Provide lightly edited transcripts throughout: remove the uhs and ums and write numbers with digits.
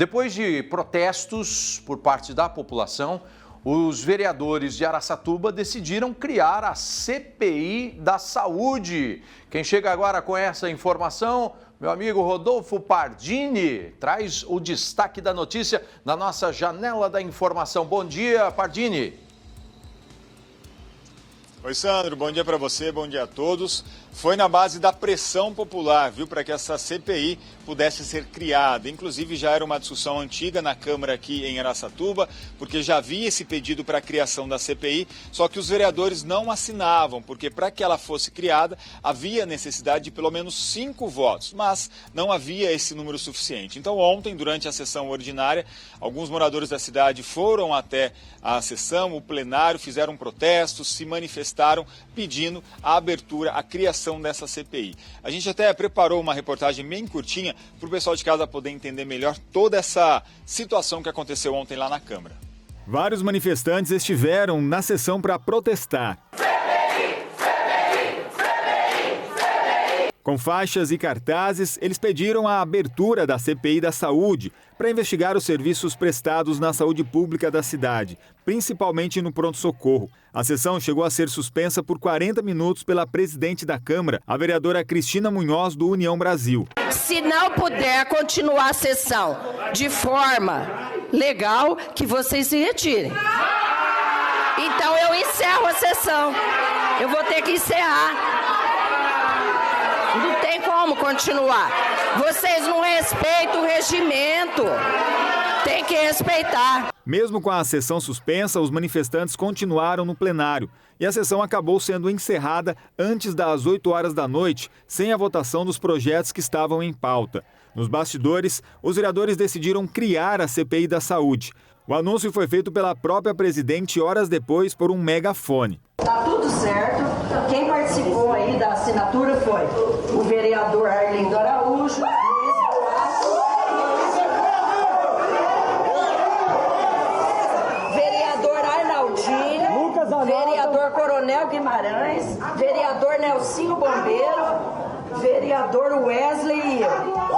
Depois de protestos por parte da população, os vereadores de Araçatuba decidiram criar a CPI da Saúde. Quem chega agora com essa informação, meu amigo Rodolfo Pardini, traz o destaque da notícia na nossa janela da informação. Bom dia, Pardini. Oi, Sandro, bom dia para você, bom dia a todos. Foi na base da pressão popular, viu, para que essa CPI pudesse ser criada. Inclusive, já era uma discussão antiga na Câmara aqui em Araçatuba, porque já havia esse pedido para a criação da CPI, só que os vereadores não assinavam, porque para que ela fosse criada, havia necessidade de pelo menos 5 votos, mas não havia esse número suficiente. Então, ontem, durante a sessão ordinária, alguns moradores da cidade foram até a sessão, o plenário, fizeram protestos, se manifestaram pedindo a abertura, a criação dessa CPI. A gente até preparou uma reportagem bem curtinha para o pessoal de casa poder entender melhor toda essa situação que aconteceu ontem lá na Câmara. Vários manifestantes estiveram na sessão para protestar. Com faixas e cartazes, eles pediram a abertura da CPI da Saúde para investigar os serviços prestados na saúde pública da cidade, principalmente no pronto-socorro. A sessão chegou a ser suspensa por 40 minutos pela presidente da Câmara, a vereadora Cristina Munhoz, do União Brasil. Se não puder continuar a sessão de forma legal, que vocês se retirem. Então eu encerro a sessão. Eu vou ter que encerrar. Não tem como continuar. Vocês não respeitam o regimento. Tem que respeitar. Mesmo com a sessão suspensa, os manifestantes continuaram no plenário. E a sessão acabou sendo encerrada antes das 8 horas da noite, sem a votação dos projetos que estavam em pauta. Nos bastidores, os vereadores decidiram criar a CPI da Saúde. O anúncio foi feito pela própria presidente horas depois por um megafone. Tá tudo certo. Quem participou aí da assinatura foi o vereador Arlindo Araújo, vereador Arnaldinho, vereador Coronel Guimarães, vereador Nelsinho Bombeiro, vereador Wesley e eu.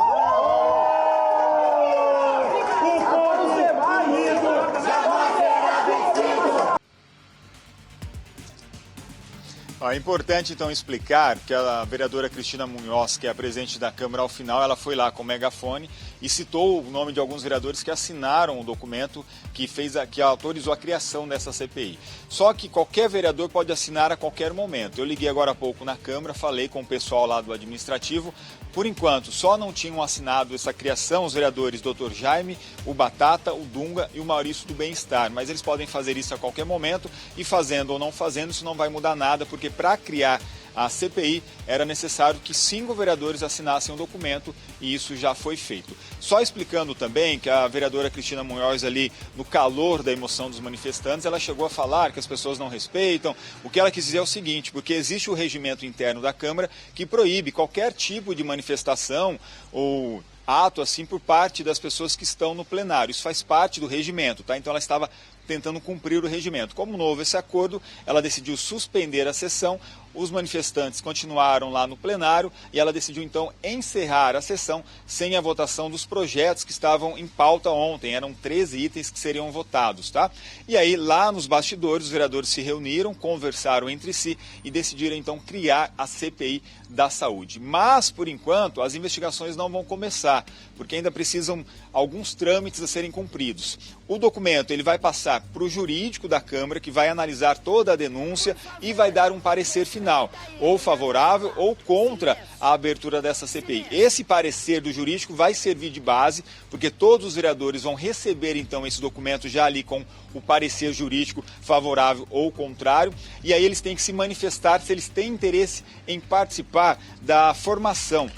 É importante, então, explicar que a vereadora Cristina Munhoz, que é a presidente da Câmara, ao final ela foi lá com o megafone e citou o nome de alguns vereadores que assinaram o documento que autorizou a criação dessa CPI. Só que qualquer vereador pode assinar a qualquer momento. Eu liguei agora há pouco na Câmara, falei com o pessoal lá do administrativo. Por enquanto, só não tinham assinado essa criação os vereadores Dr. Jaime, o Batata, o Dunga e o Maurício do Bem-Estar. Mas eles podem fazer isso a qualquer momento e fazendo ou não fazendo, isso não vai mudar nada, porque para criar a CPI era necessário que 5 vereadores assinassem o documento e isso já foi feito. Só explicando também que a vereadora Cristina Munhoz ali, no calor da emoção dos manifestantes, ela chegou a falar que as pessoas não respeitam. O que ela quis dizer é o seguinte, porque existe o regimento interno da Câmara que proíbe qualquer tipo de manifestação ou ato assim por parte das pessoas que estão no plenário. Isso faz parte do regimento, tá? Então ela estava tentando cumprir o regimento. Como não houve esse acordo, ela decidiu suspender a sessão. Os manifestantes continuaram lá no plenário e ela decidiu então encerrar a sessão sem a votação dos projetos que estavam em pauta ontem. Eram 13 itens que seriam votados, tá? E aí lá nos bastidores os vereadores se reuniram, conversaram entre si e decidiram então criar a CPI da Saúde. Mas por enquanto as investigações não vão começar, porque ainda precisam alguns trâmites a serem cumpridos. O documento ele vai passar para o jurídico da Câmara, que vai analisar toda a denúncia e vai dar um parecer final, ou favorável ou contra a abertura dessa CPI. Esse parecer do jurídico vai servir de base, porque todos os vereadores vão receber então esse documento já ali com o parecer jurídico favorável ou contrário, e aí eles têm que se manifestar se eles têm interesse em participar da formação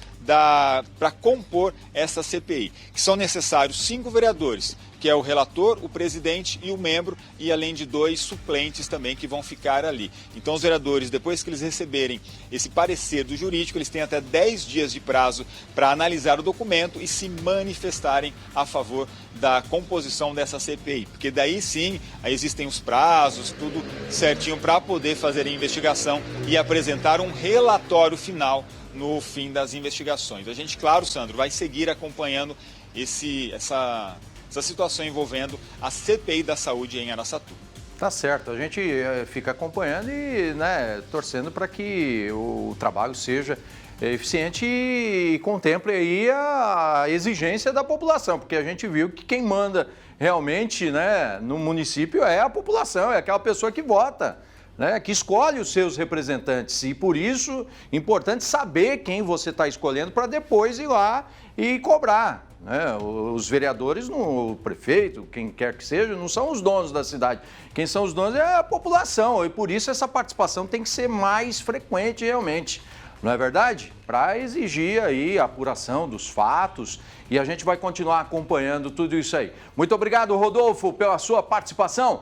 para compor essa CPI, que são necessários 5 vereadores, que é o relator, o presidente e o membro, e além de 2 suplentes também que vão ficar ali. Então os vereadores, depois que eles receberem esse parecer do jurídico, eles têm até 10 dias de prazo para analisar o documento e se manifestarem a favor da composição dessa CPI, porque daí sim, aí existem os prazos, tudo certinho para poder fazer a investigação e apresentar um relatório final no fim das investigações. A gente, claro, Sandro, vai seguir acompanhando essa situação envolvendo a CPI da saúde em Araçatuba. Tá certo, a gente fica acompanhando e, né, torcendo para que o trabalho seja eficiente e contemple aí a exigência da população, porque a gente viu que quem manda realmente, né, no município é a população, é aquela pessoa que vota, né, que escolhe os seus representantes, e por isso é importante saber quem você está escolhendo para depois ir lá e cobrar. Né? Os vereadores, o prefeito, quem quer que seja, não são os donos da cidade. Quem são os donos é a população, e por isso essa participação tem que ser mais frequente realmente. Não é verdade? Para exigir aí a apuração dos fatos, e a gente vai continuar acompanhando tudo isso aí. Muito obrigado, Rodolfo, pela sua participação.